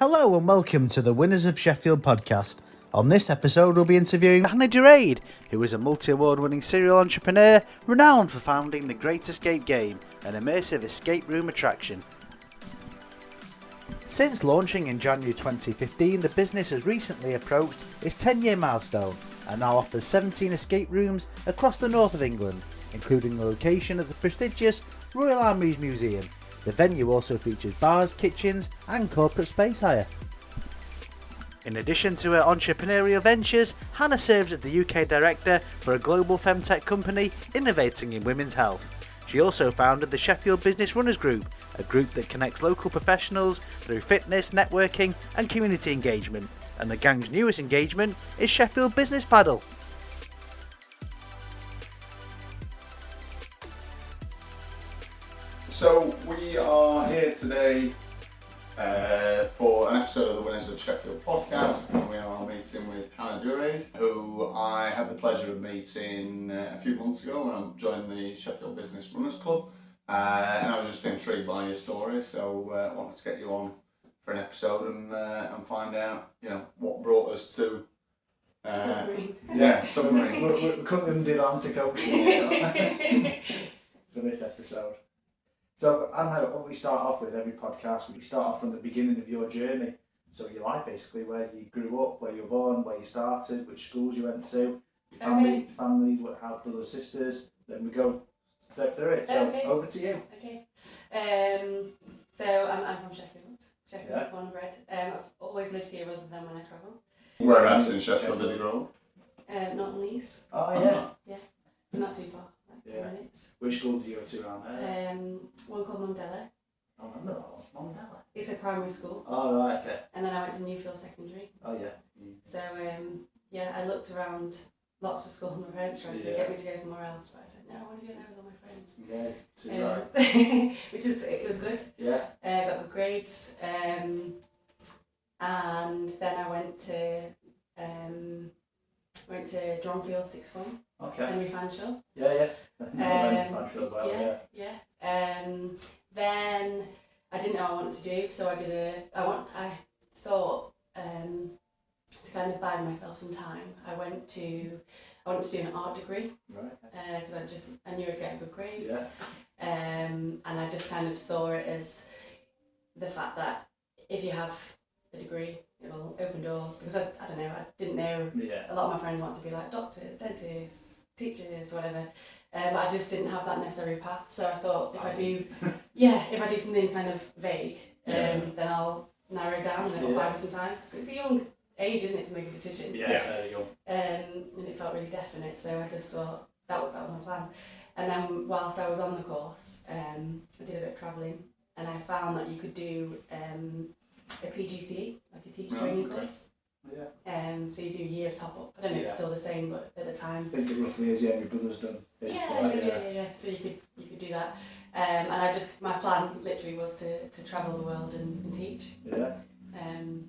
Hello and welcome to the Winners of Sheffield podcast. On this episode we'll be interviewing Hannah Duraid, who is a multi-award winning serial entrepreneur renowned for founding the Great Escape game, an immersive escape room attraction. Since launching in January 2015, the business has recently approached its 10-year milestone and now offers 17 escape rooms across the north of England, including the location of the prestigious Royal Armouries Museum. The venue also features bars, kitchens and corporate space hire. In addition to her entrepreneurial ventures, Hannah serves as the UK director for a global femtech company, Innovating in women's health. She also founded the Sheffield Business Runners group, a group that connects local professionals through fitness, networking and community engagement. And the gang's newest engagement is Sheffield Business Paddle. So we are here today for an episode of the Winners of Sheffield podcast, and we are meeting with Hannah Duraid, who I had the pleasure of meeting a few months ago when I joined the Sheffield Business Runners Club, and I was just intrigued by your story, so I wanted to get you on for an episode and find out, what brought us to submarine. Yeah, submarine. We couldn't do the Atlantic Ocean for this episode. So, Anna, what we start off with every podcast, we start off from the beginning of your journey. So your life, basically, where you grew up, where you were born, where you started, which schools you went to, your family, how brothers, sisters. Then we go step through it. So over to you. Okay. So I'm from Sheffield, born and bred. I've always lived here other than when I travel. Whereabouts in Sheffield did you grow up? Not on Lees. Oh, yeah. Yeah, so not too far. 10 minutes. Which school do you go to around there? One called Mandela. I remember that one. Mandela. It's a primary school. Oh, right, okay. And then I went to Newfield Secondary. Oh, yeah. So, I looked around lots of schools. My parents tried to get me to go somewhere else, but I said, no, I want to go there with all my friends. Yeah, too right. It was good. Yeah. Got good grades. And then I went to Dronfield Sixth Form. Okay. Henry Fanshawe. Yeah. Then I didn't know what I wanted to do, so I thought to kind of buy myself some time. I wanted to do an art degree. Right. Because I knew I'd get a good grade. Yeah. And I just kind of saw it as the fact that if you have a degree, it will open doors, because I don't know, I didn't know. Yeah. A lot of my friends want to be like doctors, dentists, teachers, whatever, but I just didn't have that necessary path. So I thought if I do something kind of vague, then I'll narrow it down and it'll buy me some time. So it's a young age, isn't it, to make a decision? Young. And it felt really definite, so I just thought that was my plan. And then whilst I was on the course, I did a bit of travelling, and I found that you could do a PGCE, like a teacher training course. Yeah. So you do a year of top up. I don't know if it's still the same, but at the time. I think it roughly is, your brother's done. Yeah. So you could do that. And my plan literally was to travel the world and teach. Yeah.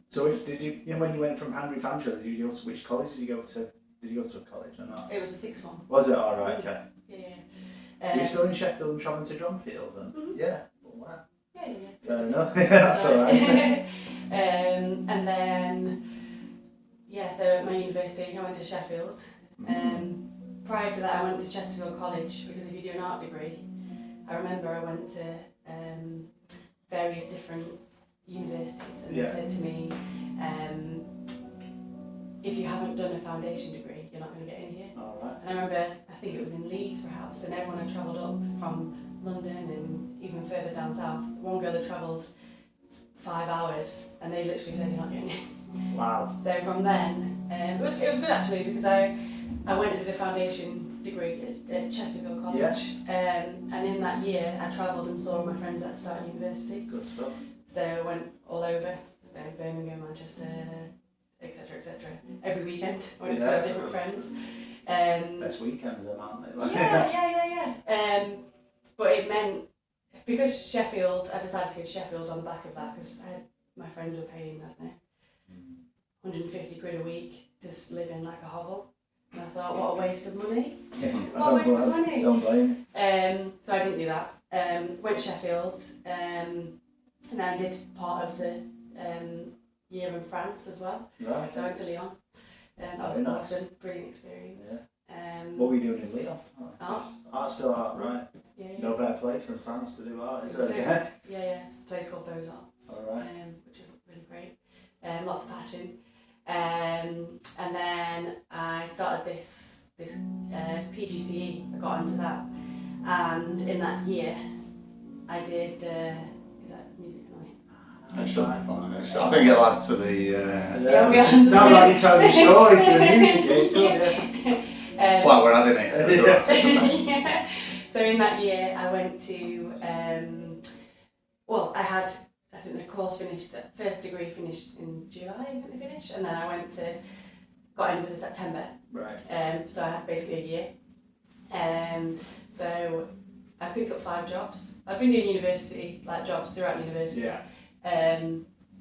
So when you went from Henry Fanshawe, did you go to which college did you go to? Did you go to a college or not? It was a sixth one. Was it? All right. Okay. Yeah. You're still in Sheffield and travelling to Dronfield, then? Mm-hmm. Yeah. Oh, wow. Yeah. Fair enough. That's all right. And then, so at my university, I went to Sheffield. Prior to that, I went to Chesterfield College, because if you do an art degree, I remember I went to various different universities, and they said to me, if you haven't done a foundation degree, you're not going to get in here. All right. And I remember, I think it was in Leeds perhaps, and everyone had travelled up from London and even further down south. One girl had travelled 5 hours, and they literally said, you're not getting in. Wow. So from then, it was good actually, because I went and did a foundation degree at Chesterfield College, and in that year I travelled and saw my friends that started university. Good stuff. So I went all over, Birmingham, Manchester, etc. Every weekend I went to see different friends. Best weekends then, aren't they? Yeah. But it meant, because Sheffield, I decided to go to Sheffield on the back of that, because my friends were paying, I don't know, 150 quid a week to live in like a hovel. And I thought, what a waste of money. What a waste of money. Don't blame. So I didn't do that. Went to Sheffield, and then I did part of the year in France as well. Right. So I went to Lyon. That was Very nice. awesome, brilliant experience. What were you doing in Lyon? Art. Art, still art, right? Yeah. No better place than France to do art, is So, there again? yeah, it's a place called Beaux Arts, Alright. which is really great. Lots of passion. And then I started this PGCE. I got into that, and in that year, I did. Is that music annoying? It should be fine. I think it'll add to the. Ambience. Sounds like you're telling a story to the music. It's good, yeah. It's like we're adding it. Yeah. So in that year, I went to. I think the course finished. The first degree finished in July. I think they finished, and then I got in for the September. Right. So I had basically a year. So I picked up 5 jobs. I've been doing university jobs throughout university. Yeah.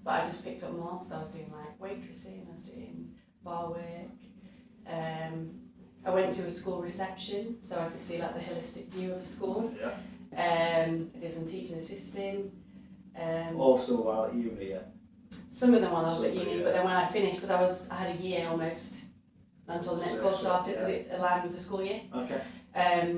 But I just picked up more. So I was doing waitressing. I was doing bar work. I went to a school reception, so I could see the holistic view of a school. Yeah. I did some teaching assisting. All still while at uni, yeah. Some of them while I was at uni, Yeah. but then when I finished, because I had a year almost until the next course started, because it aligned with the school year. Okay.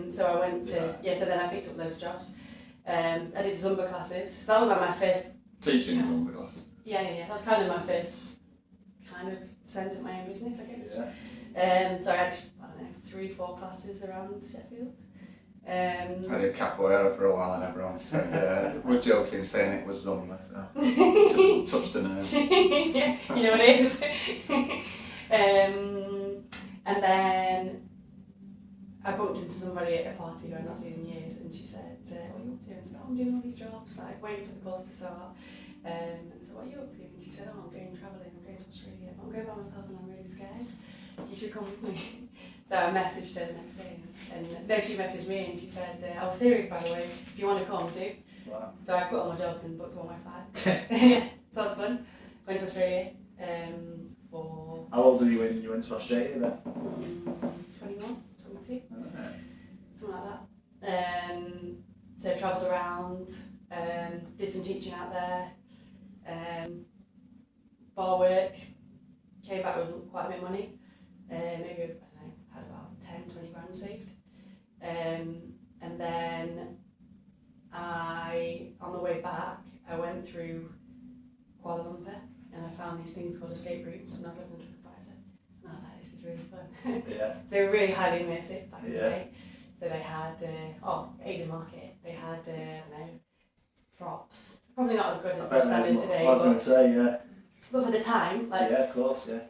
So I went to so then I picked up loads of jobs. I did Zumba classes, so that was my first. Teaching Zumba class. Yeah. That was kind of my first sense of my own business, I guess. Yeah. So I had 3-4 classes around Sheffield. I did capoeira for a while and everyone said, we're joking saying it was Zumba, so touched a nerve. Yeah, you know what it is. And then I bumped into somebody at a party who I'd not seen in years, and she said, what are you up to? And I said, I'm doing all these jobs, waiting for the course to start. And so what are you up to? And she said, I'm going travelling, I'm going to Australia, but I'm going by myself and I'm really scared. You should come with me. So I messaged her the next day, and she messaged me and she said, I was serious by the way, if you want to come, do. Wow. So I quit all my jobs and booked all my flights. Yeah, so that's fun. Went to Australia for... How old were you when you went to Australia then? 21, 22, Right. something like that. So travelled around, did some teaching out there, bar work, came back with quite a bit of money, maybe, I don't know, had about 10-20 grand saved. And then on the way back, I went through Kuala Lumpur and I found these things called escape rooms when I was looking at TripAdvisor. And I was like, this is really fun. Yeah. So they were really highly immersive back in the Yeah. day. So they had, Asian market, they had, I don't know, props. Probably not as good as the standard today. I was going to say, yeah. But for the time, Yeah, of course, yeah.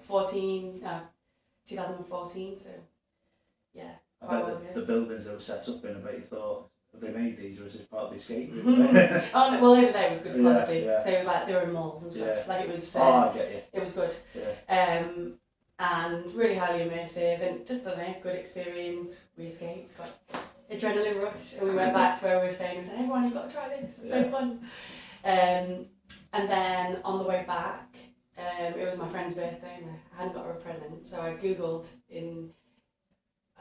2014, so yeah. I bet the buildings that were set up in, I bet you thought, have they made these or is this part of the escape room? Oh no, well over there it was good quality. Yeah. So it was they were in malls and stuff. Yeah. It was. I get you. It was good. Yeah. And really highly immersive and just a nice good experience. We escaped, got adrenaline rush, and we went back to where we were staying and said, everyone, you've got to try this. It's so fun. And then on the way back, it was my friend's birthday and I hadn't got her a present, so I googled in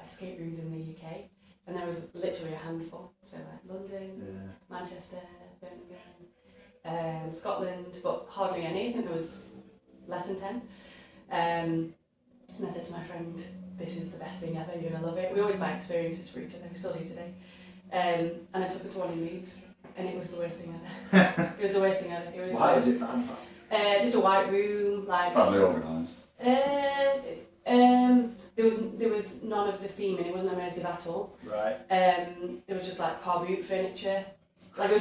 escape rooms in the UK, and there was literally a handful. So London, Manchester, Birmingham, Scotland, but hardly any. I think there was less than 10. And I said to my friend, this is the best thing ever, you're going to love it. We always buy experiences for each other, we still do today. And I took her to one in Leeds, and it was the worst thing ever. It was the worst thing ever. It was, Why was it bad? just a white room, Badly organised. There was none of the theming, it wasn't immersive at all. Right. There was just car boot furniture. It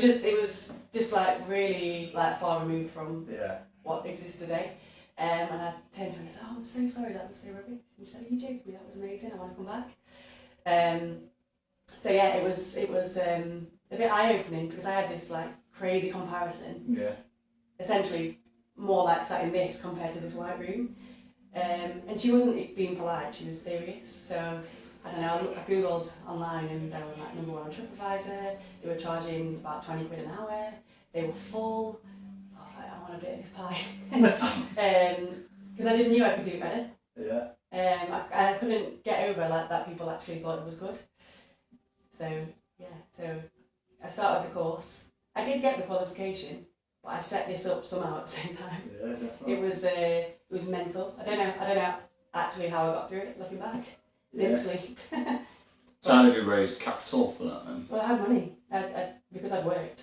was just really far removed from what exists today. And I turned to her and said, I'm so sorry, that was so rubbish. And she said, are you joking me? That was amazing, I want to come back. So yeah, it was a bit eye-opening because I had this crazy comparison. Yeah. Essentially, more sat in this compared to this white room. And she wasn't being polite, she was serious. So I don't know, I googled online and they were #1 on TripAdvisor. They were charging about 20 quid an hour. They were full. So I was like, I want a bit of this pie. Because I just knew I could do better. Yeah. I couldn't get over that people actually thought it was good. So yeah, so I started the course. I did get the qualification, but I set this up somehow at the same time. Yeah, definitely. It was mental. I don't know actually how I got through it. Looking back, didn't sleep. So how did you raise capital for that then? Well, I had money. Because I'd worked.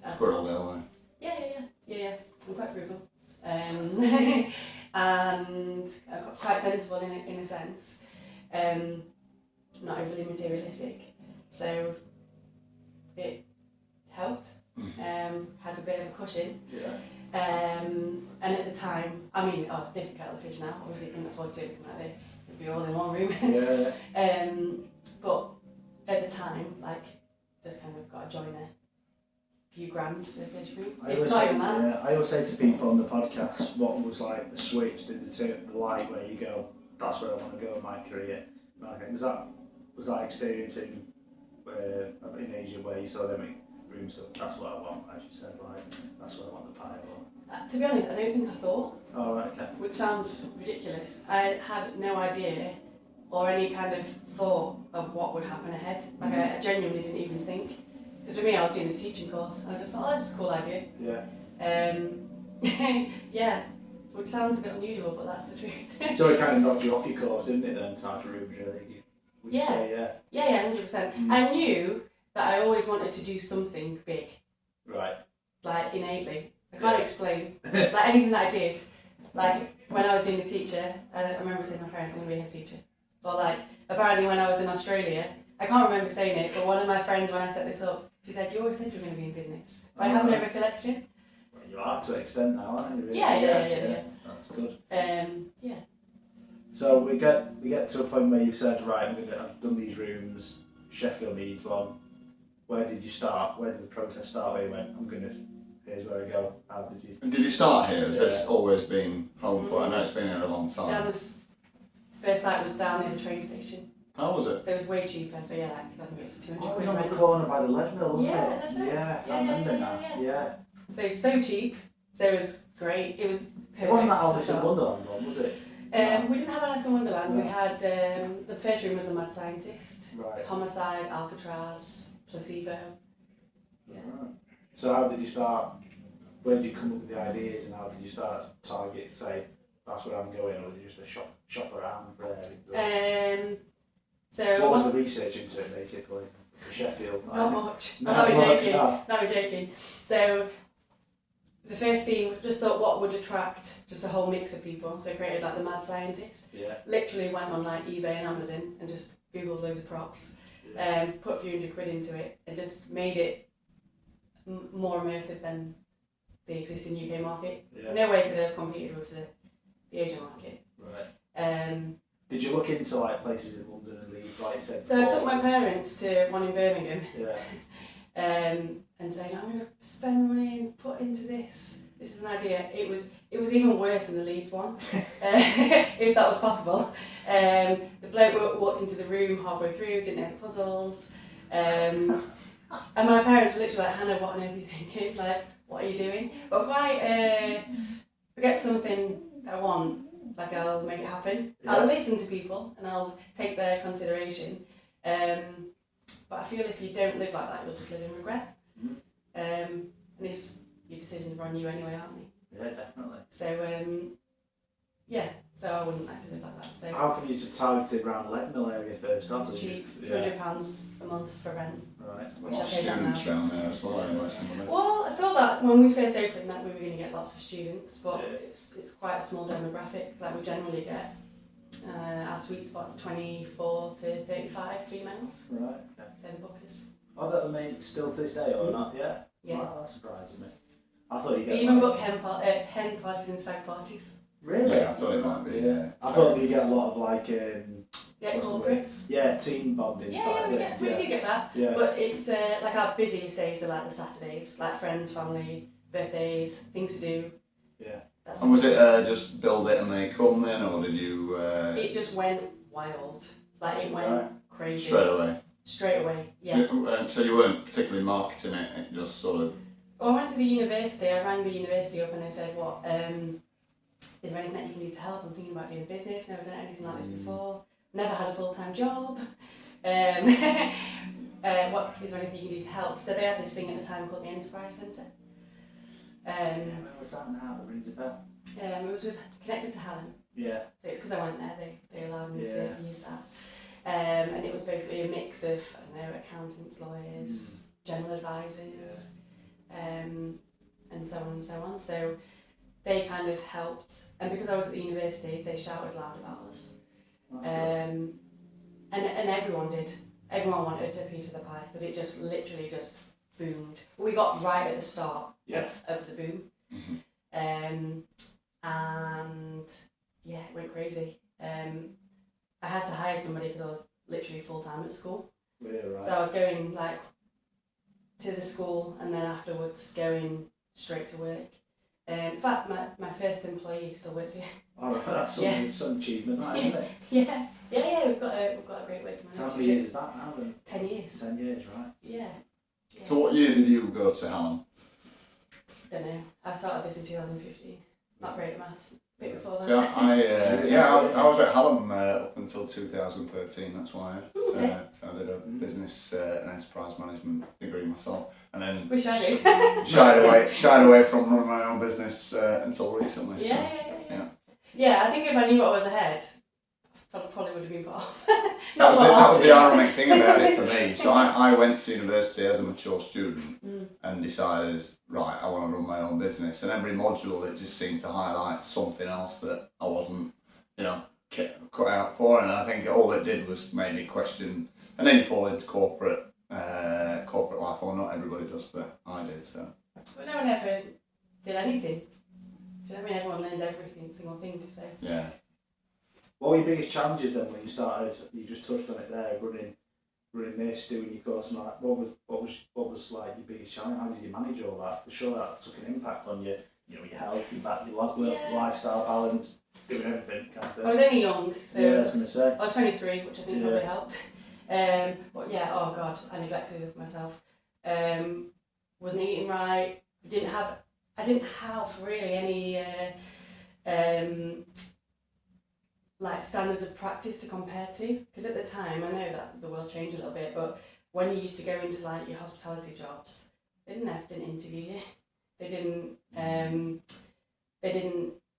Squirrel away. Yeah. I'm quite frugal. And quite sensible in a sense. Not overly materialistic. So it helped. Had a bit of a cushion. Yeah. And at the time, I mean, it's a different kettle of fish now. Obviously, you couldn't afford to do anything like this. It'd be all in one room. Yeah. But at the time, like, just kind of got to join a few grand for the fish room. I always say to people on the podcast, what was like the switch, the light where you go, that's where I want to go in my career. Was that experience in Asia where you saw them rooms go, that's what I want, as you said, like, that's what I want the pie for? To be honest, I don't think I thought. Oh, right, okay. Which sounds ridiculous. I had no idea or any kind of thought of what would happen ahead. Like, I genuinely didn't even think. Because for me, I was doing this teaching course, and I just thought, this is a cool idea. Yeah. Yeah, which sounds a bit unusual, but that's the truth. So it kind of knocked you off your course, didn't it, then, type of rooms, really? Would you say, Yeah, 100%. I knew that I always wanted to do something big. Right. Like, innately. I can't explain. Like, anything that I did. Like, when I was doing the teacher, I remember saying to my parents, I'm going to be a head teacher. Or, like, apparently when I was in Australia, I can't remember saying it, but one of my friends, when I set this up, she said, you always said you were going to be in business. But I have no recollection. Well, you are to an extent now, aren't you? Really? Yeah. That's good. Yeah. So we get to a point where you've said, right, I've done these rooms, Sheffield needs one. Where did you start? Where did the process start? Where you went, here's where I go. How did you? And did you start here? Has this always been home for? I know it's been here a long time. The first site was down near the train station. How was it? So it was way cheaper, so yeah, like, I think it's 200 Oh, it quid was on rent. the corner by the lead mill, wasn't Yeah, it? that's right. Yeah, I remember now. Yeah. So cheap, so it was great. It was perfect. It wasn't that to Alice in start. Wonderland one, was it? We didn't have Alice in Wonderland. No. We had the first room was the Mad Scientist, Right. Homicide, Alcatraz, Placebo. Yeah. Right. So how did you start? Where did you come up with the ideas, and how did you start to target? Say, that's where I'm going, or was it just a shop around for area? So what was the research into it, basically? For Sheffield. Not much. No, Not joking. no. Not joking. So the first theme, just thought what would attract just a whole mix of people. So I created like the Mad Scientist. Yeah. Literally went on like eBay and Amazon and just googled loads of props. Put a few £100 into it and just made it more immersive than the existing UK market. Yeah. No way could I have competed with the Asian market. Right. Did you look into like places in London and Leeds, like you said? So I took my parents to one in Birmingham. Yeah. And saying, I'm going to spend money and put into this. This is an idea. It was even worse than the Leeds one, if that was possible. The bloke walked into the room halfway through, didn't know the puzzles. And my parents were literally like, Hannah, what on earth are you thinking? Like, what are you doing? But if I get something I want, like, I'll make it happen. Yeah. I'll listen to people and I'll take their consideration. But I feel if you don't live like that, you'll just live in regret. Mm-hmm. And it's your decisions are on you anyway, aren't they? Yeah, definitely. So so I wouldn't like to live like that. So How come you just targeted around the lead mill area first? it's cheap, £200 a month for rent. Right. A Which lot I of paid that students now. around there as well, anyway. Some of it. Well, I thought that when we first opened that we were going to get lots of students, but Yeah. it's quite a small demographic. Like we generally get our sweet spot's 24 to 35 females. Right. Okay. They're the bookers. Are that the main still to this day or not? Yeah. Yeah. Wow, that surprises me. I thought you They get. even book hen parties and stag parties. Really? Yeah, I thought it might be. Yeah. I thought you get a lot of like. Yeah, What's the corporates. Yeah, team bonding. type We things, do get that. Yeah. But it's like our busiest days are like the Saturdays, like friends, family, birthdays, things to do. Yeah. That's And was it just build it and they come then, or did you It just went wild. Like it went Right. crazy. straight away? Straight away, yeah. So you weren't particularly marketing it, it just sort of. Well, I went to the university. I rang the university up and I said, "What? Is there anything that you can do to help? I'm thinking about doing a business. Never done anything like this before. Never had a full-time job. What is there anything you can do to help?" So they had this thing at the time called the Enterprise Centre, Where was that now? That rings a bell. It was connected to Helen. Yeah. So it's because I went there, they allowed me Yeah. to use that. And it was basically a mix of, I don't know, accountants, lawyers, general advisors, and so on and so on. So they kind of helped, and because I was at the university, they shouted loud about us. And everyone did. Everyone wanted a piece of the pie because it just literally just boomed. We got right at the start of the boom. And yeah, it went crazy. I had to hire somebody because I was literally full-time at school. Yeah, right. So I was going like to the school and then afterwards going straight to work. In fact, my first employee still works here. Oh, that's some achievement, that, isn't it? Yeah, we've got a great working So how relationship. many years is that now then? 10 years. 10 years, right. Yeah. So what year did you go to Helen? Don't know. I started this in 2015. Not great at maths. A bit before that. So I was at Hallam up until 2013. That's why I did a business and enterprise management degree myself, and then Wish I did. shied away from running my own business until recently. So, Yeah, I think if I knew what was ahead, I probably would have been put off. That was the ironic thing about it for me. So I went to university as a mature student and decided, right, I want to run my own business. And every module, it just seemed to highlight something else that I wasn't, cut out for. And I think all it did was make me question. And then you fall into corporate life, or not everybody does, but I did. So. But no one ever did anything. Do you know what I mean? Everyone learns everything, single thing. So. Yeah. What were your biggest challenges then when you started? You just touched on it there, running this, doing your course, and like, what was like your biggest challenge? How did you manage all that? Sure, that took an impact on your health, your lifestyle balance, doing everything. Kind of thing. I was only young, so I was going to say. I was 23, which I think probably helped. But yeah, oh god, I neglected myself. Wasn't eating right. I didn't have really any like standards of practice to compare to, because at the time, I know that the world changed a little bit, but when you used to go into like your hospitality jobs, they didn't interview you. They didn't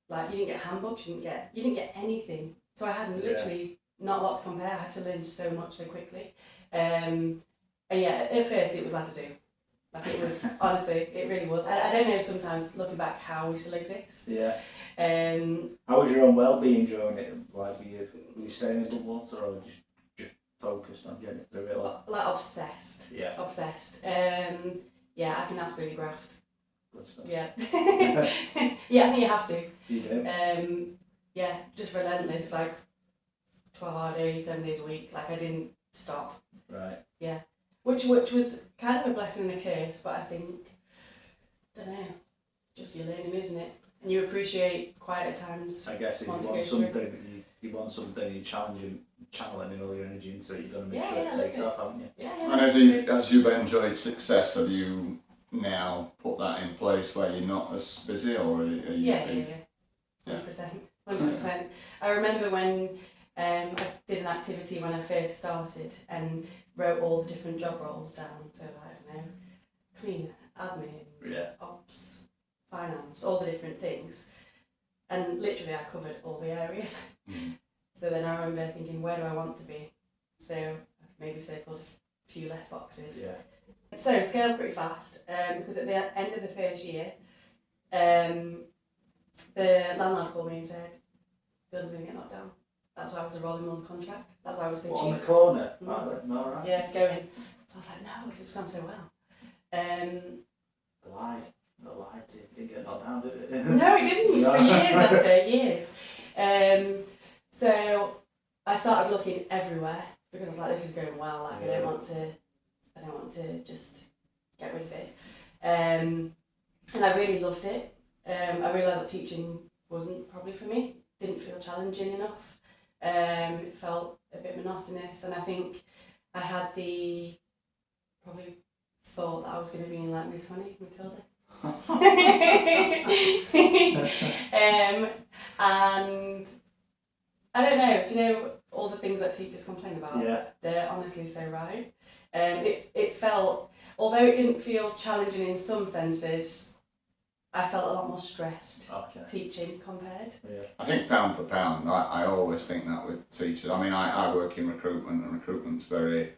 like, you didn't get handbooks, you didn't get anything. So I had literally not a lot to compare. I had to learn so much so quickly. And yeah, at first it was like a zoo. Like it was, honestly, it really was. I don't know sometimes, looking back, how we still exist. Yeah. How was your own well-being during it? Like, were you staying in the water, or just focused on getting it through it? Like obsessed. Yeah. Obsessed. Yeah, I can absolutely graft. Good stuff. Yeah. Yeah, I think you have to. You do? Yeah, just relentless, like 12-hour days, 7 days a week. Like I didn't stop. Right. Yeah. Which was kind of a blessing and a curse, but I think, don't know, just your learning, isn't it? And you appreciate quiet at times. I guess if you want something, you're channeling all your energy into it, you've got to make sure it takes off, haven't you? Yeah. And as you've enjoyed success, have you now put that in place where you're not as busy, or are you? Yeah. 100%. I remember when I did an activity when I first started and wrote all the different job roles down. So I don't know, cleaner, admin, ops, finance, all the different things. And literally I covered all the areas. So then I remember thinking, where do I want to be? So I maybe circled a few less boxes. Yeah. So scaled pretty fast because at the end of the first year, the landlord called me and said, building's going to get knocked down. That's why I was a rolling on contract. That's why I was so cheap. On the corner? No, right. Yeah, it's going. So I was like, no, this has gone so well. They lied to you. It didn't get knocked down, did it? No, it didn't. For years after, years. So I started looking everywhere because I was like, this is going well. Like I don't want to just get rid of it. And I really loved it. I realised that teaching wasn't probably for me. Didn't feel challenging enough. It felt a bit monotonous, and I think I had probably thought that I was going to be in like Miss Funny, Matilda. And I don't know, do you know all the things that teachers complain about? Yeah. They're honestly so right. It felt, although it didn't feel challenging in some senses, I felt a lot more stressed Okay. teaching compared. Yeah. I think pound for pound, I always think that with teachers. I mean, I work in recruitment, and recruitment's very,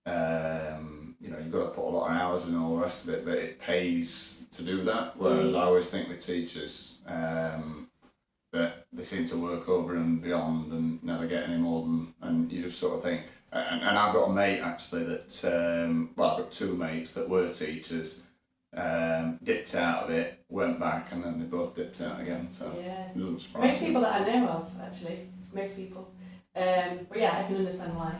you've got to put a lot of hours in and all the rest of it, but it pays to do that. Whereas I always think with teachers, that they seem to work over and beyond and never get any more than, and you just sort of think, and I've got a mate actually that, I've got two mates that were teachers, dipped out of it, went back, and then they both dipped out again, so it doesn't surprise Most me. people that I know of, actually, most people. But yeah, I can understand why.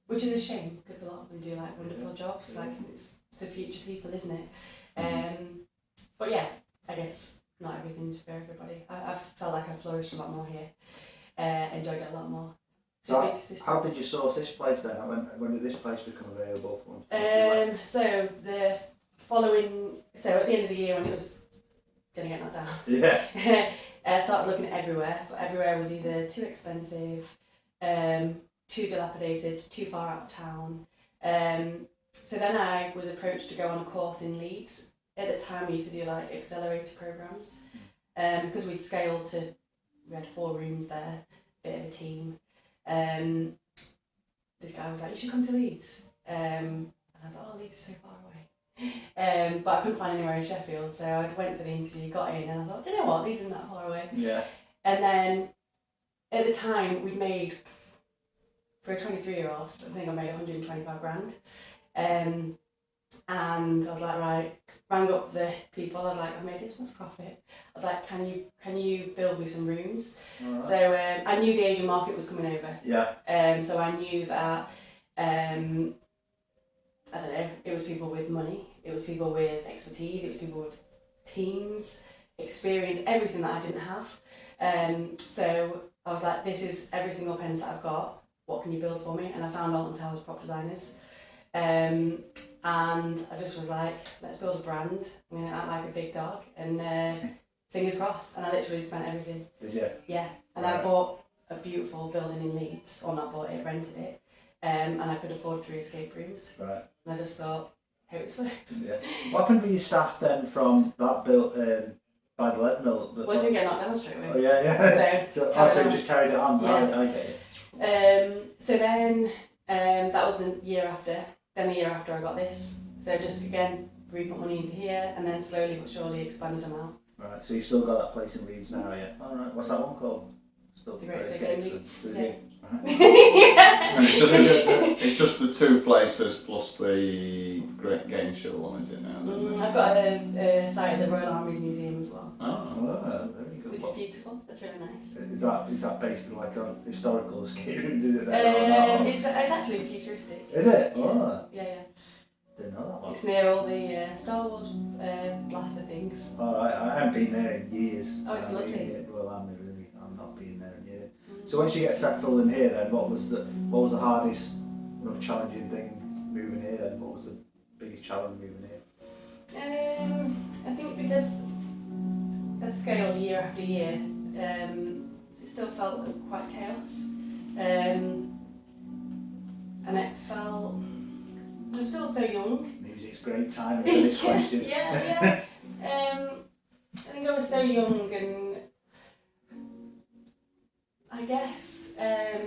Which is a shame, because a lot of them do like wonderful jobs, like it's the future people, isn't it? But yeah, I guess not everything's for everybody. I've felt like I flourished a lot more here, enjoyed it a lot more. So how did you source this place then? When did this place become available? So at the end of the year when it was going to get knocked down, I started looking at everywhere, but everywhere was either too expensive, too dilapidated, too far out of town. So then I was approached to go on a course in Leeds. At the time we used to do like accelerator programs, because we'd scaled to, we had 4 rooms there, bit of a team. This guy was like, you should come to Leeds. And I was like, oh, Leeds is so far away. But I couldn't find anywhere in Sheffield, so I went for the interview, got in, and I thought, do you know what, Leeds isn't that far away. Yeah. And then at the time we'd made, for a 23-year-old, I think I made 125 grand. And I was like, right, rang up the people, I was like, I've made this much profit. I was like, can you build me some rooms? Right. So I knew the Asian market was coming over. Yeah. So I knew that, I don't know, it was people with money, it was people with expertise, it was people with teams, experience, everything that I didn't have. So I was like, this is every single pence that I've got, what can you build for me? And I found Alton Towers Prop Designers. And I just was like, let's build a brand. I'm going to act like a big dog, and fingers crossed. And I literally spent everything. Did you? Yeah. And I bought a beautiful building in Leeds, or not bought it, rented it. And I could afford 3 escape rooms. Right. And I just thought, hope this works. Yeah. What happened with your staff then from that built by the lead mill? Well, I didn't get knocked down straight away. Oh, yeah. So you just carried it on, right? Yeah. I get it. So then that was the year after. Then the year after I got this. So just again, re-put money into here, and then slowly but surely expanded them out. Right, so you still got that place in Leeds now, yeah? Alright, what's that one called? Still The Great Escape Leeds. Yeah. And it's just the 2 places plus the Great Gameshow one, is it now? I've got a site at the Royal Army's Museum as well. Oh, very good. Which is beautiful. That's really nice. Is that based on like a historical escape rooms? Is it there? It's actually futuristic. Is it? Oh. Yeah. Didn't know that one. It's near all the Star Wars blaster things. Alright, I haven't been there in years. Oh, it's lovely. Well, I'm not been there in years. So once you get settled in here then, what was the hardest, most challenging thing moving here then? What was the biggest challenge moving here? I think because I'd scaled year after year, it still felt like quite chaos. And it felt, I was still so young. Music's great time for this question. Yeah. I think I was so young, and I guess I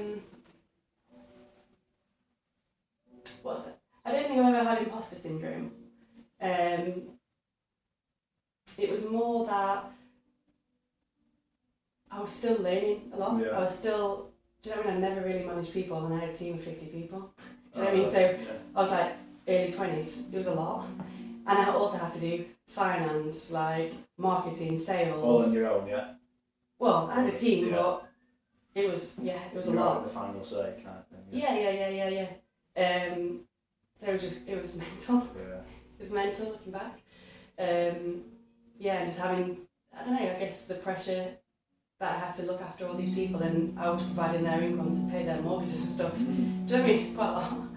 don't think I've ever had imposter syndrome. It was more that I was still learning a lot. Yeah. I was still, do you know what I mean? I never really managed people, and I had a team of 50 people. Do you know what I mean? So I was like early 20s, it was a lot. And I also had to do finance, like marketing, sales. All on your own, yeah? Well, I had a team, but it was a lot. The final say kind of thing. Yeah. So it was mental. Yeah. Just mental looking back. And just having, I don't know, I guess the pressure that I had to look after all these people, and I was providing their income to pay their mortgages and stuff. Do you know what I mean? It's quite a lot.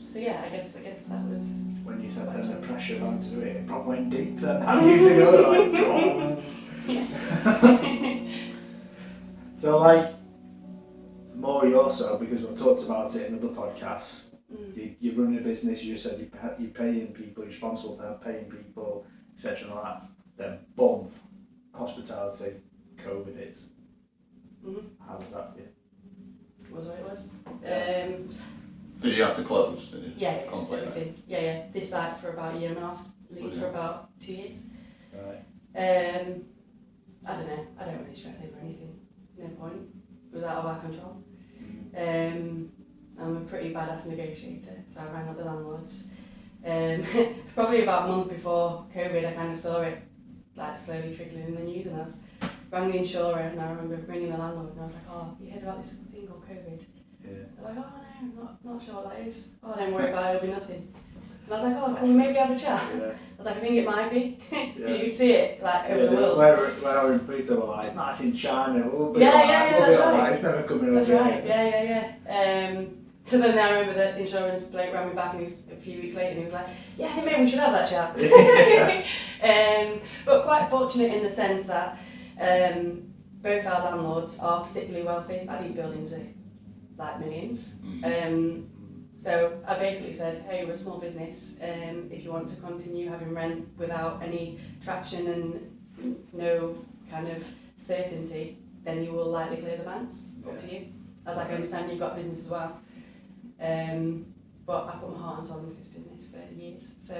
So yeah, I guess that was. When you said then the pressure on to do it, it probably went deep then. I'm using it like, oh. So like, more also, because we've talked about it in other podcasts, You're running a business, you just said you're paying people, you're responsible for them, paying people, etc. and all that. Then, boom, hospitality, COVID hits. How was that for you? It was what it was. Did you have to close? Did you? Yeah, Completely. everything. Yeah. This site for about a year and a half, Leeds for about 2 years. Right. I don't know. I don't really stress over anything. No point. It was out of our control. I'm a pretty badass negotiator, so I rang up the landlords. Probably about a month before COVID, I kind of saw it like slowly trickling in the news, and I rang the insurer, and I remember ringing the landlord, and I was like, "Oh, you heard about this thing called COVID?" Yeah. They're like, "Oh no, not sure what that is." "Oh, don't worry about it, it'll be nothing." And I was like, "Oh, can we maybe have a chat?" Yeah. I was like, "I think it might be," because Yeah. you could see it like over the world. Where I was in Greece, they were like, "That's in China." We'll be Yeah, alright, yeah, we'll be that's alright, right. It's never coming That's over right, here. yeah. So then I remember the insurance bloke rang me back, and he was, a few weeks later, and he was like, "Yeah, I think maybe we should have that chat." But quite fortunate in the sense that both our landlords are particularly wealthy. Like, these buildings are like millions. So I basically said, "Hey, we're a small business. If you want to continue having rent without any traction and no kind of certainty, then you will likely clear the banks. Up to you." I was like, "I understand you've got business as well." But I put my heart and soul into this business for years. So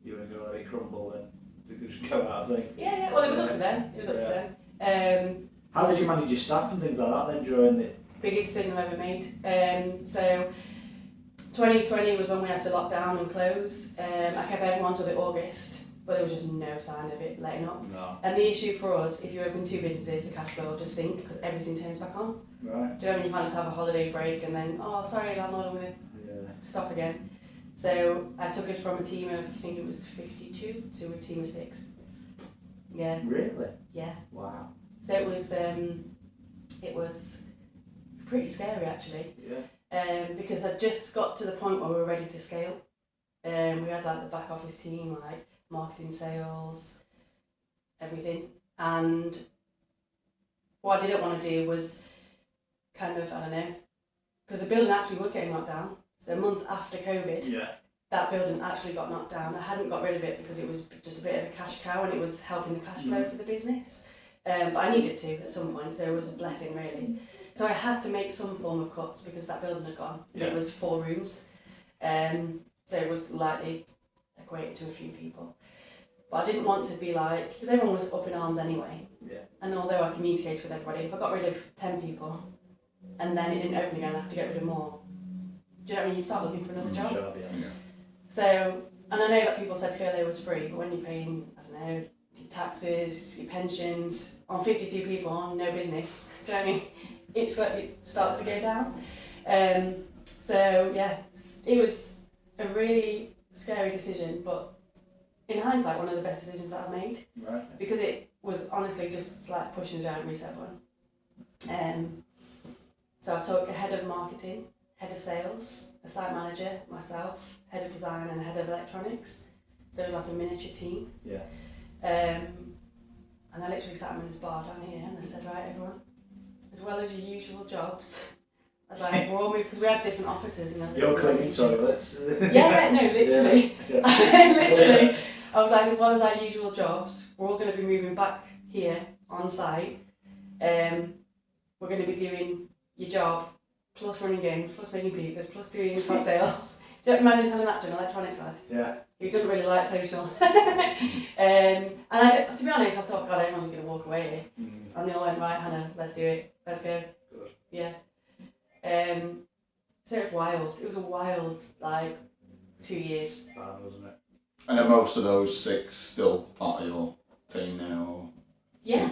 You were going to let it crumble then? To just go out of thing? yeah. Well, it was up to them. It was up to them. How did you manage your staff and things like that then during the... Biggest decision I've ever made. So 2020 was when we had to lock down and close. I kept everyone till the August, but there was just no sign of it letting up. No. And the issue for us, if you open two businesses, the cash flow will just sink because everything turns back on. Right. Do you know when you can't just have a holiday break and then, "Oh, sorry, landlord, I'm going to stop again." So I took us from a team of, I think it was 52 to a team of 6. Yeah. Really? Yeah. Wow. So it was pretty scary actually. Yeah. Because I'd just got to the point where we were ready to scale. We had like the back office team, like marketing, sales, everything. And what I didn't want to do was kind of, I don't know, because the building actually was getting knocked down. So a month after COVID, that building actually got knocked down. I hadn't got rid of it because it was just a bit of a cash cow and it was helping the cash flow for the business. But I needed to at some point, so it was a blessing really. So I had to make some form of cuts because that building had gone. Yeah. It was 4 rooms, so it was likely equated to a few people. But I didn't want to be like, because everyone was up in arms anyway. Yeah. And although I communicated with everybody, if I got rid of 10 people and then it didn't open again, I have to get rid of more. Do you know what I mean? You start looking for another job. Yeah. So, and I know that people said furlough was free, but when you're paying, I don't know, your taxes, your pensions, on 52 people on no business, do you know what I mean? It starts to go down. So yeah, it was a really scary decision, but in hindsight, one of the best decisions that I've made. Right. Because it was honestly just like pushing a giant reset button. So I took a head of marketing, head of sales, a site manager, myself, head of design and head of electronics. So it was like a miniature team. Yeah. And I literally sat him in this bar down here and I said, "Right, everyone, as well as your usual jobs," I was like, we're all moving, because we had different offices. And You're cleaning toilets. Yeah, no, literally. Yeah. Literally. I was like, as well as our usual jobs, we're all going to be moving back here on site. We're going to be doing your job, plus running games, plus making pizzas, plus doing cocktails. Do you imagine telling that to an electronics lad? Yeah. Who doesn't really like social. And to be honest, I thought, God, everyone's going to walk away here. And they all went, "Right, Hannah, let's do it. Let's go." Good. Yeah. So it was wild. It was a wild, 2 years. Bad, wasn't it? And are most of those 6 still part of your team now? Yeah.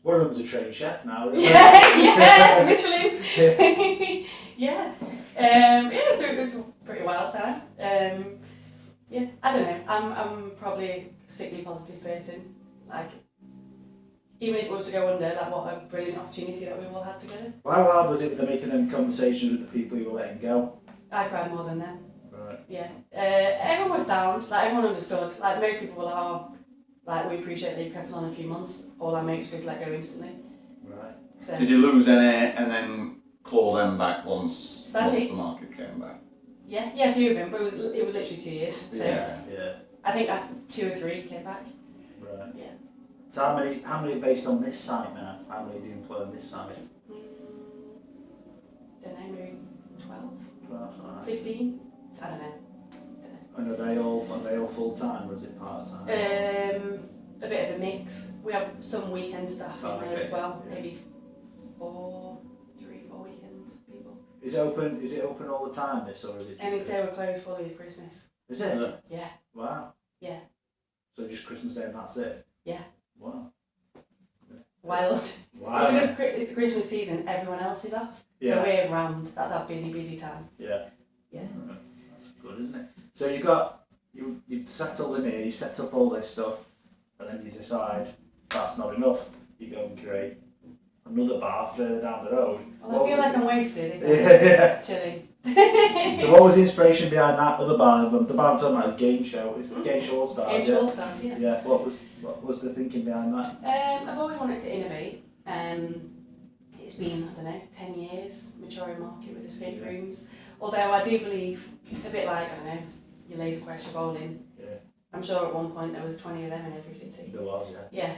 One of them's a trained chef now, isn't Yeah, literally. Yeah. So it was a pretty wild time. Yeah, I don't know. I'm probably a sickly positive person. Even if it was to go under, what a brilliant opportunity that we've all had together. Well, how hard was it with making them conversations with the people you were letting go? I cried more than them. Right. Yeah. Everyone was sound. Everyone understood. Most people were like, "Oh, we appreciate that you kept us on a few months." All our mates just let go instantly. Right. So, Did you lose any and then claw them back once Sadly. the market came back? Yeah, a few of them, but it was literally 2 years. So Yeah. I think 2 or 3 came back. Right. Yeah. So how many are based on this site now? How many do you employ on this site? Don't know, maybe 12, 12, 15. I don't know. And are they all full time or is it part time? A bit of a mix. We have some weekend staff in there as well. Yeah. Maybe 3-4 weekend people. Is it open all the time, this, or is it? Any day we're closed fully is Christmas. Is it? Yeah. Wow. Yeah. So just Christmas Day and that's it? Yeah. Wow. Wild. Wow. It's because it's the Christmas season, everyone else is off. Yeah. So we're around. That's our busy time. Yeah. Yeah. That's good, isn't it? So you settled in here, you set up all this stuff, and then you decide that's not enough. You go and create another bar further down the road. Well, I feel like I'm wasted. Yeah. Chilling. So what was the inspiration behind that other bar? The bar I'm talking about is Gameshow. It's the Gameshow Allstars. Gameshow Allstars, yeah. Yeah. What was the thinking behind that? I've always wanted to innovate. It's been, 10 years, maturing market with escape rooms. Although I do believe, a bit like, your Laser Quest, your bowling. Yeah. I'm sure at one point there was 20 of them in every city. There was, yeah.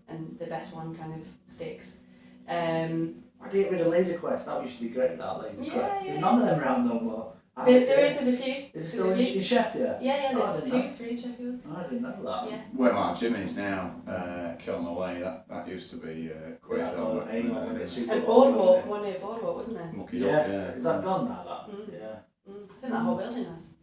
And the best one kind of sticks. Why did you get rid of Laser Quest? That used to be great, that Laser Quest. Yeah. There's none of them around no more. There's a few. Is it still in Sheffield? Yeah, there's I didn't 2, 3 in Sheffield. I didn't know that. Yeah. Where my gym is now, Kiln Away, that used to be Quasar. And Boardwalk, one day Boardwalk, wasn't there? Mucky Yeah. Duck, yeah. Is that gone now? That? Mm. Yeah. I think that whole building has.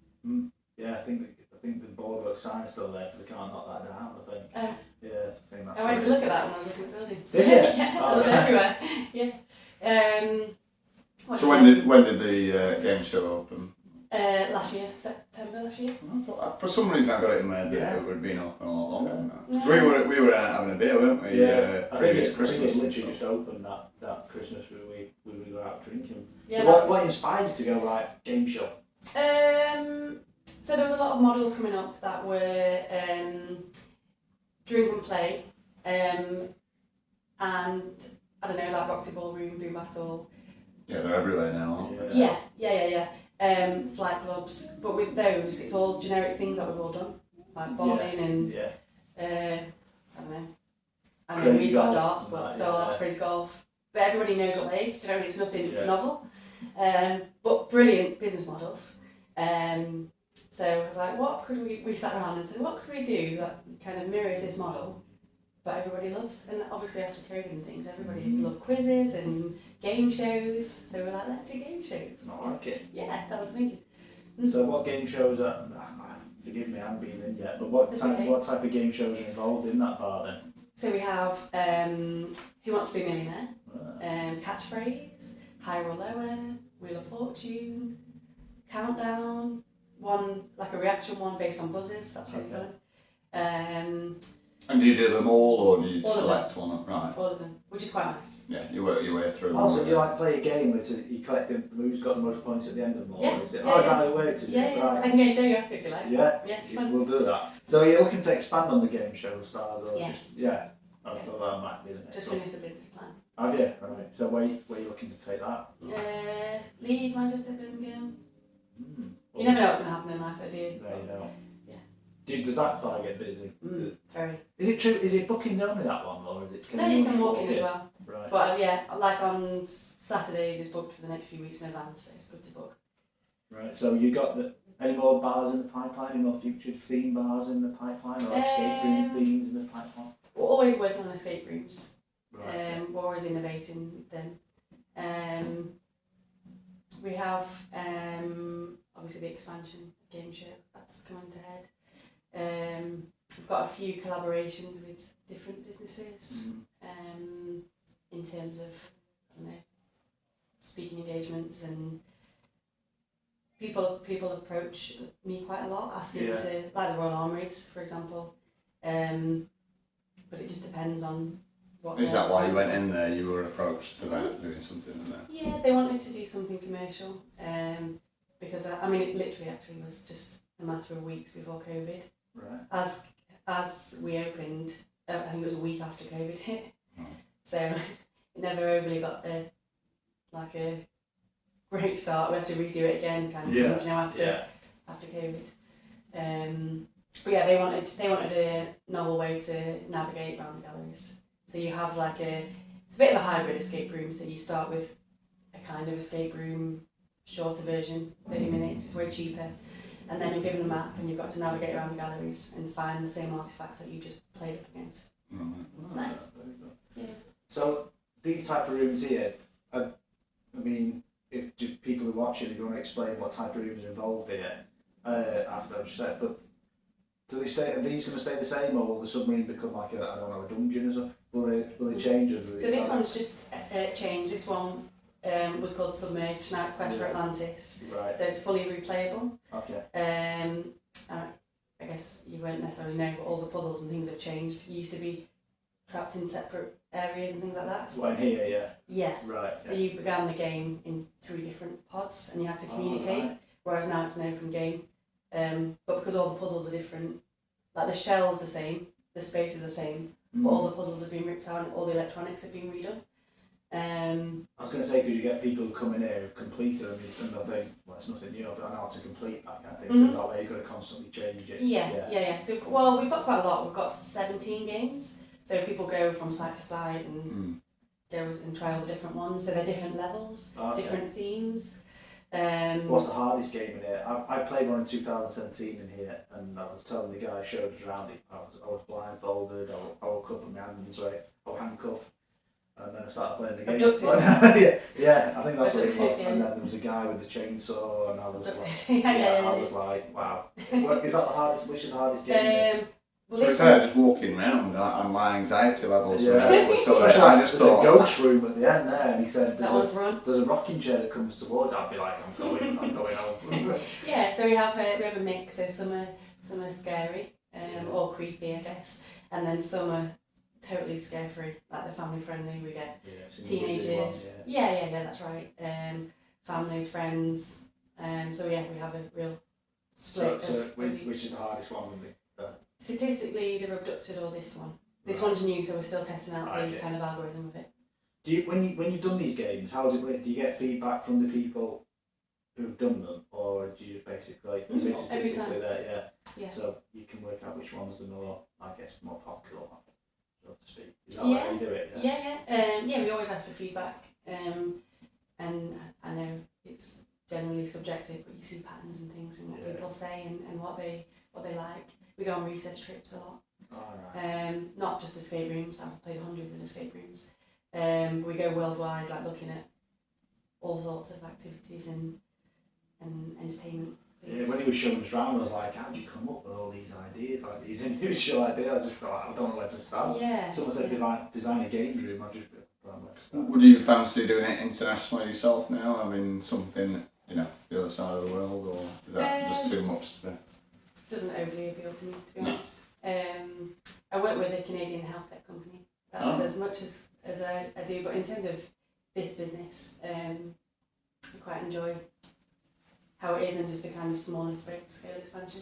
Yeah, I think the boardwork sign's still there because they can't knock that down. I think. Oh. Yeah, I think that's. I went to look at that when I was looking at buildings. Did you? Yeah, I looked everywhere. Yeah. So when did the game show open? Last year, September last year. For some reason I got it in my head that Yeah. it would have been open a lot longer than that. Yeah. So we were having a beer, weren't we? Yeah, I think it's Christmas. literally just opened that Christmas where we were out drinking. Yeah, So what inspired you to go right game show? So there was a lot of models coming up that were drink and play, and I don't know, like Roxy Ballroom, Boom Battle. Yeah, they're everywhere now, aren't they? Yeah. Flight clubs, but with those, it's all generic things that we've all done, like bowling and I don't know. I know Crazy we've got golf, darts, but darts, crazy golf. But everybody knows what they is. Do you know, it's nothing novel. But brilliant business models. So I was like, what could we sat around and said, what could we do that kind of mirrors this model, but everybody loves? And obviously after COVID and things, everybody loved quizzes and game shows. So we're like, let's do game shows. I like it. Yeah, that was thinking. So what game shows are? Forgive me, I haven't been in yet. But what type of game shows are involved in that bar then? So we have Who Wants to Be a Millionaire, Catchphrase, Higher or Lower, Wheel of Fortune, Countdown, one like a reaction one based on buzzers. That's really fun. And do you do them all, or do you All of select one? Right. All of them, which is quite nice. Yeah, you work your way through. Also, do you like play a game where you collect who's got the most points at the end of them? Or Yeah, is it? yeah, Is that how it works? Is it? Yeah. Right. I can go show you if you like. Yeah, it's fun. We'll do that. So you're looking to expand on the game show stars? Or Yes. I thought that might be, isn't it? Just finished the business plan. Have you? Right. So where are you looking to take that? Leeds, Manchester, Birmingham. Mm. You never know what's going to happen in life, though, do you? No, you don't. Yeah. Does that bar get busy? Very. Is it true? Is it bookings only, that one, or is it? No, you can walk in as well. Right. But like on Saturdays, it's booked for the next few weeks in advance, so it's good to book. Right. So you got any more bars in the pipeline? Any more featured theme bars in the pipeline, or escape room themes in the pipeline? We're always working on escape rooms. Right. We're always innovating them. We have obviously the expansion game show that's coming to head. We've got a few collaborations with different businesses in terms of speaking engagements, and people approach me quite a lot asking to, like the Royal Armouries for example, but it just depends on what. Is that why you went in there? You were approached about doing something in there? Yeah, they wanted to do something commercial, because it literally actually was just a matter of weeks before COVID. Right. As we opened, I think it was a week after COVID hit, Oh. so it never overly got a great start. We had to redo it again, kind of, Yeah. you know, Yeah. after COVID. But yeah, they wanted a novel way to navigate around the galleries. So you have like it's a bit of a hybrid escape room. So you start with a kind of escape room, shorter version, 30 minutes. It's way cheaper. And then you're given a map and you've got to navigate around the galleries and find the same artifacts that you just played up against. It's nice. Yeah. So these type of rooms here, I mean, if people who watch it, if you want to explain what type of rooms are involved here, after I've just said, but are these going to stay the same, or will the submarine become like a dungeon or something? Will they change? Or So this one's just changed. This one was called Submerged. Now it's Quest for Atlantis. Right. So it's fully replayable. Okay. I guess you won't necessarily know, but all the puzzles and things have changed. You used to be trapped in separate areas and things like that. Well, in here, yeah. Yeah. Right. So you began the game in 3 different pods and you had to communicate, Right. whereas now it's an open game. But because all the puzzles are different, like the shell's the same, the space is the same, but all the puzzles have been ripped out and all the electronics have been redone. I was going to say, because you get people who come in here who've completed them and they think, well, it's nothing new, I know how to complete that kind of thing, so that way you've got to constantly change it. Yeah. So, well, we've got quite a lot. We've got 17 games, so people go from site to site and go and try all the different ones, so they're different levels, different themes. What's the hardest game in here? I played one in 2017 in here, and I was telling the guy who showed us around it, I was blindfolded, I woke up and my hands were handcuffed, and then I started playing the game. Abducted. yeah, I think that's what it was. Abducted, yeah. And then there was a guy with a chainsaw, and I was Abducted. like, Yeah. I was like, wow. What, is that the hardest? Which is the hardest game? Well, To be fair, just walking around and my anxiety levels were so There's I just thought... a ghost room at the end there, and he said there's a rocking chair that comes toward. I'd be like, I'm going home. Yeah, so we have a mix. So some are scary or creepy, I guess, and then some are totally scare-free, like they're family-friendly. We get teenagers. Yeah, that's right. Families, friends. So yeah, we have a real split. So which is the hardest one with me? Statistically, they're abducted or this one. This one's new, so we're still testing out the kind of algorithm of it. Do you, when you've done these games, how's it work? Do you get feedback from the people who've done them, or do you basically statistically there? Yeah. So you can work out which ones are more, I guess, more popular, so to speak. Is that how you do it? Yeah. We always ask for feedback, and I know it's generally subjective, but you see patterns and things and what people say and what they like. We go on research trips a lot. Not just escape rooms. I've played hundreds of escape rooms. We go worldwide, like looking at all sorts of activities and entertainment things. Yeah, when he was showing us around, I was like, how do you come up with all these ideas, like these individual ideas? I just felt like, I don't know where to start. Yeah. Someone said design a game room, I just don't know where to start. Would you fancy doing it internationally yourself now? I mean, something, the other side of the world, or is that just too much to... Doesn't overly appeal to me, to be honest. I work with a Canadian health tech company. That's as much as I do, but in terms of this business, I quite enjoy how it is and just a kind of smaller scale expansion.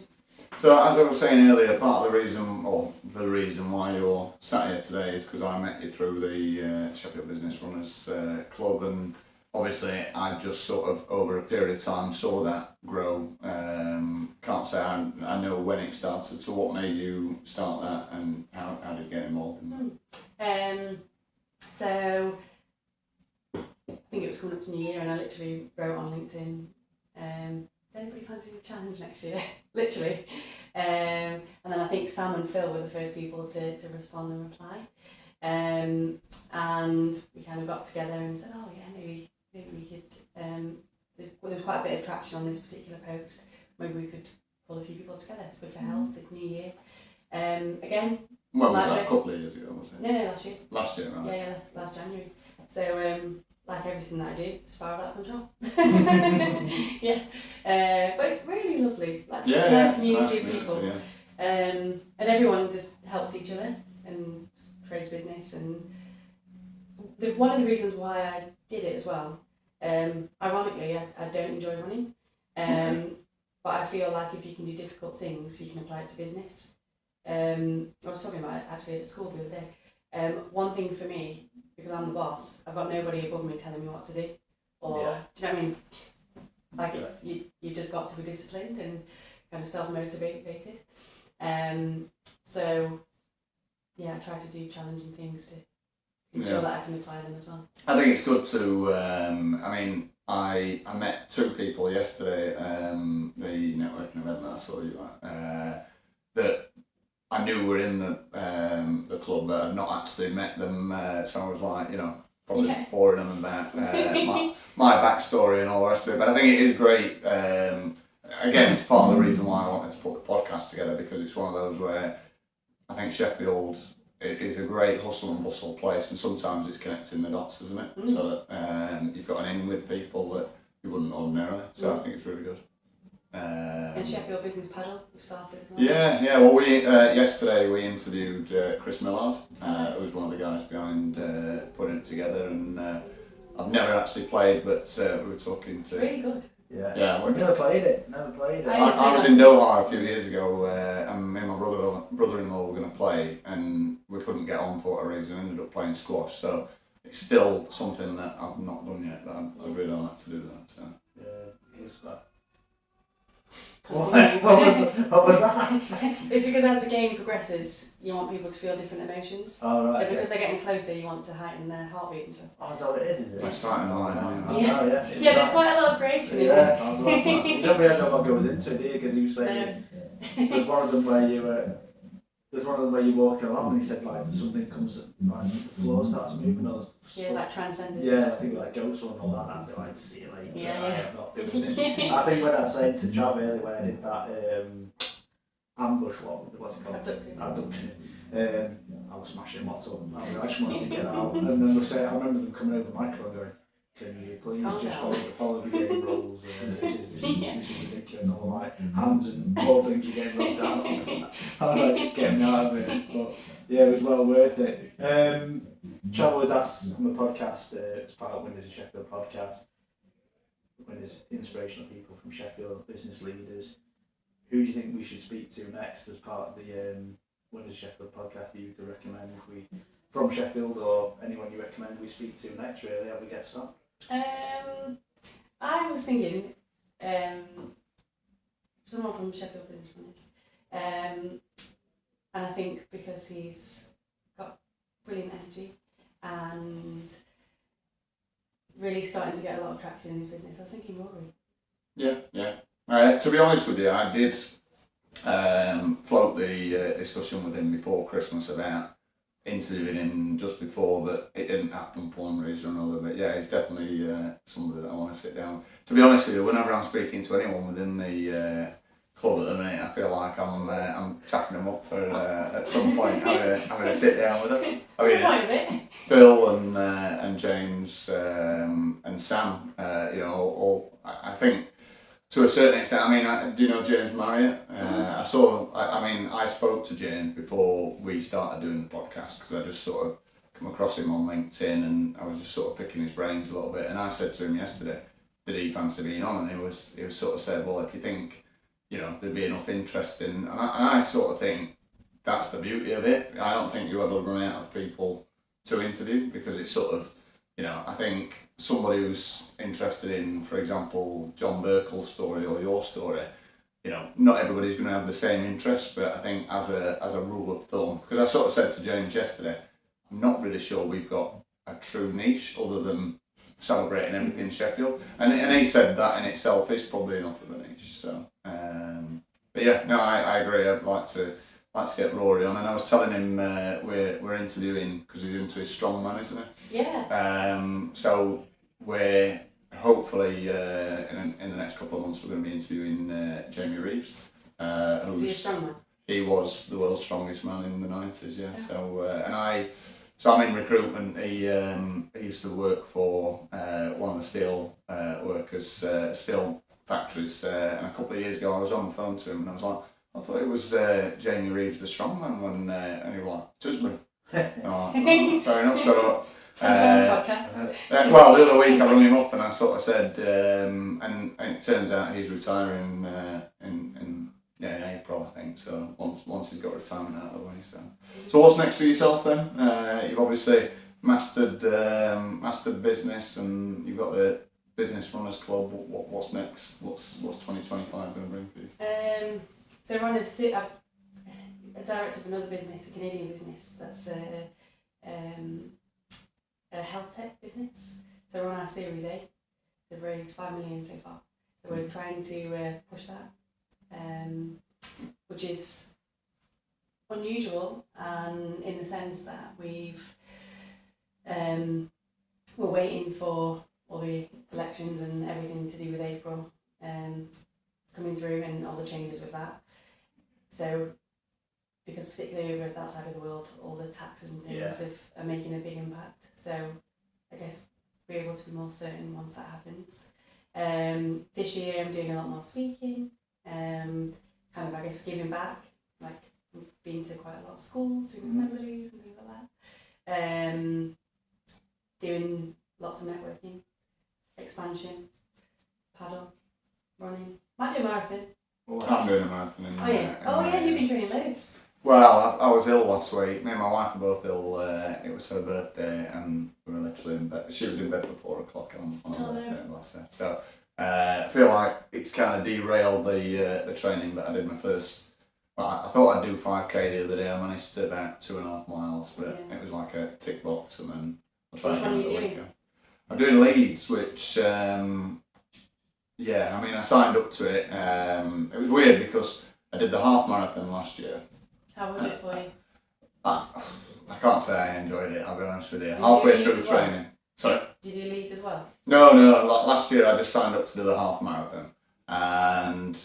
So as I was saying earlier, part of the reason why you're sat here today is because I met you through the Sheffield Business Runners club, and obviously I just sort of over a period of time saw that grow. Can't say I know when it started, so what made you start that and how did you get involved in that? So I think it was coming up to New Year and I literally wrote on LinkedIn, does anybody fancy a challenge next year? Literally. And then I think Sam and Phil were the first people to respond and reply. And we kind of got together and said, oh yeah, maybe we could, there's quite a bit of traction on this particular post. Maybe we could pull a few people together. It's good for health, it's New Year. Again. Well, was that a couple of years ago, was it? No, last year. Last year, right? Yeah, last January. So, like everything that I do, it's spiraled out of control. But it's really lovely. Like such a nice community of people. And everyone just helps each other and trades business. And one of the reasons why I did it as well, ironically, I don't enjoy running. But I feel like if you can do difficult things, you can apply it to business. I was talking about it actually at school the other day. One thing for me, because I'm the boss, I've got nobody above me telling me what to do. or Yeah. do you know what I mean? Like it's you just got to be disciplined and kind of self-motivated. So yeah, I try to do challenging things to ensure that I can apply them as well. I think it's good to. I met two people yesterday. The networking event that I saw you at. That I knew were in the club, but I'd not actually met them. So I was like, probably boring them about my backstory and all the rest of it. But I think it is great. Again, it's part of the reason why I wanted to put the podcast together, because it's one of those where I think Sheffield is a great hustle and bustle place, and sometimes it's connecting the dots, isn't it? So that you've got an in with people that you wouldn't ordinarily. So I think it's really good. And Sheffield Business Paddle, we've started as well. Yeah. Well, we yesterday we interviewed Chris Millard, who was one of the guys behind putting it together, and I've never actually played, but we were talking to. It's really good. Yeah. I've never played it. I was in Doha a few years ago, and me and my brother-in-law were going to play, and we couldn't get on for whatever reason. Ended up playing squash, so it's still something that I've not done yet. But I'd really like to do that. So. What was that? It's because as the game progresses, you want people to feel different emotions. Oh, right, so because they're getting closer, you want to heighten their heartbeat and stuff. Oh, is that what it is it? It's starting line. Yeah, there's quite a lot of creation in it. I was like, you don't realise how much goes into it, do you? Because you were saying there's one of them where you're walking along and he said like something comes, like the floor starts moving or Yeah, like transcendence. Yeah, I think like ghost one and all that, and I'd be like, see you later. Yeah. I'm not doing it. I think when I was saying to Trav earlier when I did that ambush one, what's it called? Abducted. I was smashing lots of them. I just wanted to get out, and then I remember them coming over the microphone going, "Can you please just follow the game rules? This is ridiculous." All like hands and all things are getting rubbed out. I was like, just get me out of it. But yeah, it was well worth it. Trav always asks on the podcast, as part of Winners of Sheffield podcast, Winners inspirational people from Sheffield, business leaders. Who do you think we should speak to next as part of the Winners of Sheffield podcast that you could recommend from Sheffield, or anyone you recommend we speak to next, really? Have we guessed on? I was thinking someone from Sheffield Business Runners, and I think because he's got brilliant energy and really starting to get a lot of traction in his business. I was thinking Rory. Yeah. To be honest with you, I did float the discussion with him before Christmas about interviewing him just before, but it didn't happen for one reason or another. But yeah, he's definitely somebody that I want to sit down. To be honest with you, whenever I'm speaking to anyone within the club at the minute, I feel like I'm tapping them up for at some point having a sit down with them. I mean, Phil and James and Sam, I think to a certain extent. I mean, do you know James Marriott? I spoke to James before we started doing the podcast, because I just sort of come across him on LinkedIn and I was just sort of picking his brains a little bit. And I said to him yesterday, did he fancy being on? And he was sort of said, well, if you think, there'd be enough interest in, and I sort of think that's the beauty of it. I don't think you ever run out of people to interview, because it's sort of, I think somebody who's interested in, for example, John Burkle's story or your story, not everybody's going to have the same interest, but I think as a rule of thumb, because I sort of said to James yesterday, I'm not really sure we've got a true niche other than celebrating everything Sheffield, and he said that in itself is probably enough of a niche. So, but yeah, no, I agree. I'd like to get Rory on, and I was telling him we're interviewing, because he's into his strongman, isn't he? Yeah. So we're hopefully in the next couple of months we're going to be interviewing Jamie Reeves. Is he a strongman? He was the world's strongest man in the 90s. Yeah. So I'm in recruitment. He used to work for one of the steel workers, steel factories, and a couple of years ago I was on the phone to him and I was like, I thought it was Jamie Reeves the strongman, and he was like, Tusbury. Fair enough. So podcast. Well, the other week I rang him up and I sort of said, and it turns out he's retiring in April, I think. So once he's got retirement out of the way. So what's next for yourself then? You've obviously mastered business, and you've got the Business Runners Club. What's next? What's 2025 going to bring for you? So I'm a director of another business, a Canadian business that's a health tech business. So we're on our Series A. They've raised 5 million so far. So we're trying to push that, which is unusual, and in the sense that we're waiting for all the elections and everything to do with April coming through and all the changes with that. So, because particularly over that side of the world, all the taxes and things are making a big impact. So, I guess we're able to be more certain once that happens. This year I'm doing a lot more speaking, kind of, I guess, giving back, like been to quite a lot of schools, doing assemblies and things like that. Doing lots of networking, expansion, paddle, running. Might do a marathon. I'm doing a marathon. You've been training loads. Well, I was ill last week. Me and my wife were both ill. It was her birthday, and we were literally in bed. She was in bed for 4 o'clock on her birthday, bless her. So I feel like it's kind of derailed the training. But I did my first. Well, I thought I'd do 5k the other day. I managed to about 2.5 miles, but it was like a tick box, and then I'll try again the weekend. I'm doing Leeds, which I signed up to it. It was weird because I did the half marathon last year. How was it for you? I can't say I enjoyed it, I'll be honest with you. Halfway through the training. Sorry? Did you do Leeds as well? No, last year I just signed up to do the half marathon. And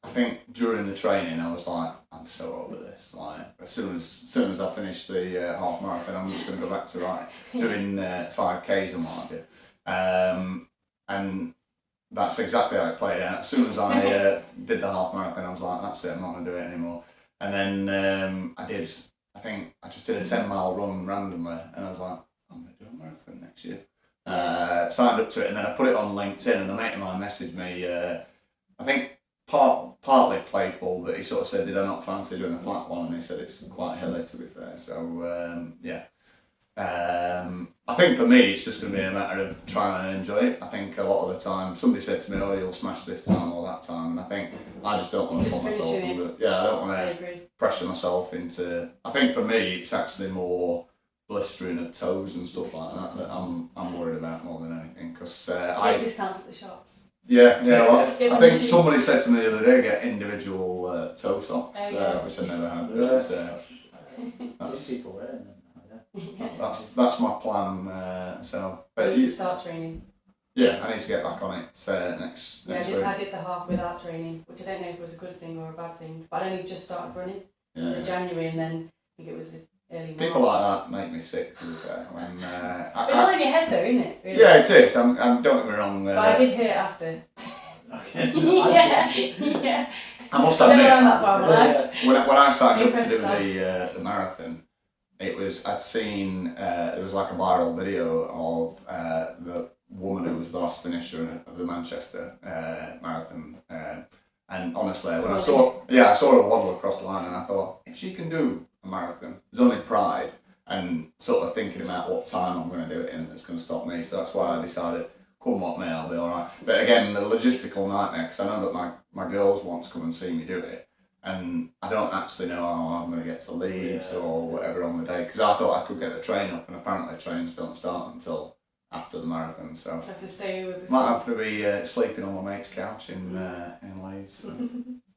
I think during the training I was like, I'm so over this. Like, as soon as I finish the half marathon, I'm just going to go back to doing 5Ks and what have you. And that's exactly how it played out. As soon as I did the half marathon, I was like, that's it, I'm not going to do it anymore. And then I just did a 10-mile run randomly, and I was like, I'm going to do a marathon next year. Signed up to it, and then I put it on LinkedIn, and a mate of mine messaged me, I think partly playful, but he sort of said, did I not fancy doing a flat one? And he said it's quite hilly, to be fair. So, I think for me, it's just going to be a matter of trying to enjoy it. I think a lot of the time, somebody said to me, oh, you'll smash this time or that time. And I think I just don't want to put myself under. Yeah, I don't want to pressure myself into. I think for me, it's actually more blistering of toes and stuff like that I'm worried about more than anything. Because I discount at the shops. Yeah. Well, I think somebody said to me the other day, get individual toe socks, which I never had. But that's people wearing them. That's my plan. But you need to start training. Yeah, I need to get back on it next week. I did the half without training, which I don't know if it was a good thing or a bad thing. But I'd only just started running in January, and then I think it was the early March. People like that make me sick, to be fair. It's all in your head, though, isn't it? Really? Yeah, it is. Don't get me wrong. But I did hear it after. Okay. yeah. I must admit, when I signed up to do the marathon, I'd seen, there was like a viral video of the woman who was the last finisher of the Manchester marathon. And honestly, when I saw her waddle across the line, and I thought, if she can do a marathon, there's only pride and sort of thinking about what time I'm going to do it in that's going to stop me. So that's why I decided, come what may, I'll be alright. But again, the logistical nightmare, because I know that my girls want to come and see me do it. And I don't actually know how I'm going to get to Leeds or whatever on the day, because I thought I could get the train up, and apparently trains don't start until after the marathon. So have to stay with might have to be sleeping on my mate's couch in Leeds. So.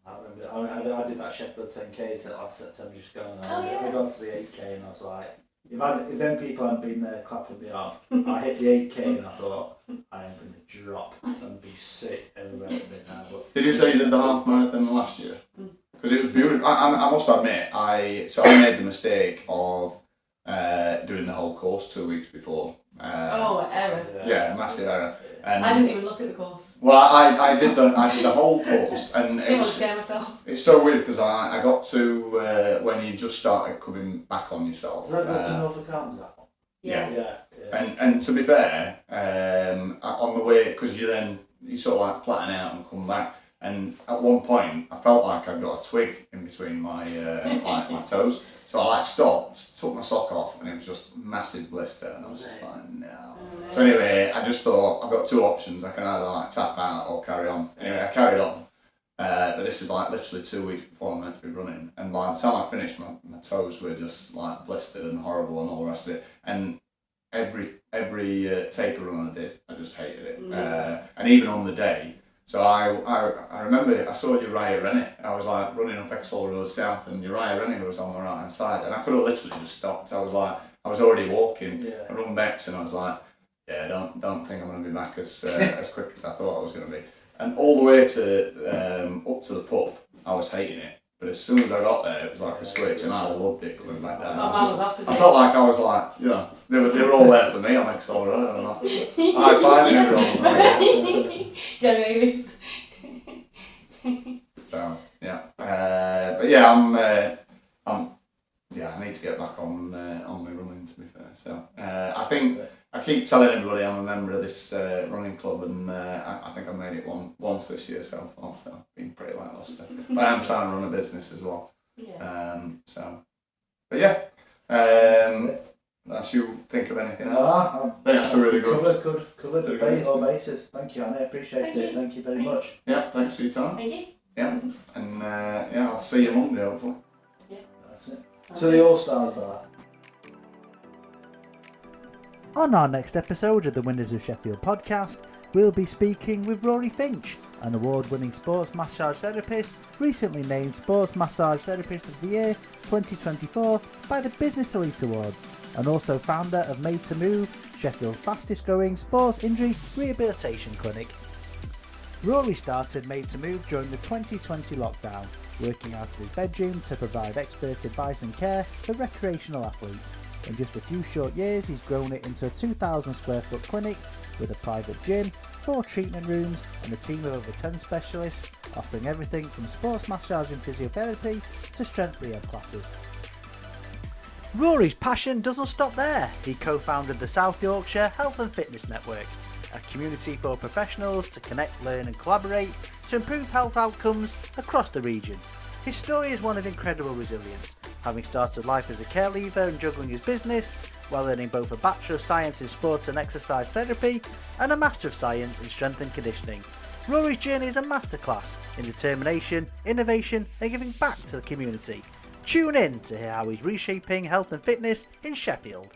I remember I did that Sheffield 10k last September just gone. We got to the 8k, and I was like, if them people hadn't been there clapping me off, I hit the 8k and I thought, I am going to drop and be sick everywhere a bit now. But did you say you did the half marathon last year? Because it was beautiful. I must admit, I made the mistake of doing the whole course 2 weeks before. Error. Yeah, massive error. And I didn't even look at the course. Well, I did the whole course, and I was scared myself. It's so weird because I got to when you just started coming back on yourself. Does that go to Norfolk Arms, that one? Yeah. And to be fair, on the way, because you sort of like flatten out and come back. And at one point, I felt like I'd got a twig in between my my toes. So I stopped, took my sock off, and it was just a massive blister. And I was just like, no. So anyway, I just thought I've got two options. I can either tap out or carry on. Anyway, I carried on. But this is literally 2 weeks before I'm meant to be running. And by the time I finished, my toes were just blistered and horrible and all the rest of it. And every taper run I did, I just hated it. And even on the day, so I remember I saw Uriah Rennie. I was running up Exhall Road South, and Uriah Rennie was on my right hand side, and I could have literally just stopped. I was already walking. I run back, and I was like, yeah, don't think I'm going to be back as quick as I thought I was going to be. And all the way to up to the pub, I was hating it. But as soon as I got there, it was like a switch, and I loved it going back down. I felt like I was they were all there for me on Exhall Road. And I'm high-fiving everyone. Genuinely. So yeah, but yeah, I need to get back on my running, to be fair. So I think I keep telling everybody I'm a member of this running club, and I think I made it once this year so far. So I've been pretty lackluster. But I am trying to run a business as well. Yeah. But yeah. Unless you think of anything else. That's a really good. Covered all bases. Thank you, Hannah. I appreciate it. Thank you very much. Yeah, thanks for your time. Thank you. Yeah, and I'll see you Monday, hopefully. Yeah. That's it. To the Allstars bar. On our next episode of the Winners of Sheffield podcast, we'll be speaking with Rory Finch, an award-winning sports massage therapist, recently named Sports Massage Therapist of the Year 2024 by the Business Elite Awards, and also founder of Made to Move, Sheffield's fastest growing sports injury rehabilitation clinic. Rory started Made to Move during the 2020 lockdown, working out of his bedroom to provide expert advice and care for recreational athletes. In just a few short years, he's grown it into a 2,000 square foot clinic with a private gym, 4 treatment rooms and a team of over 10 specialists, offering everything from sports massage and physiotherapy to strength rehab classes. Rory's passion doesn't stop there. He co-founded the South Yorkshire Health and Fitness Network, a community for professionals to connect, learn and collaborate to improve health outcomes across the region. His story is one of incredible resilience, having started life as a care leaver and juggling his business, while earning both a Bachelor of Science in Sports and Exercise Therapy and a Master of Science in Strength and Conditioning. Rory's journey is a masterclass in determination, innovation and giving back to the community. Tune in to hear how he's reshaping health and fitness in Sheffield.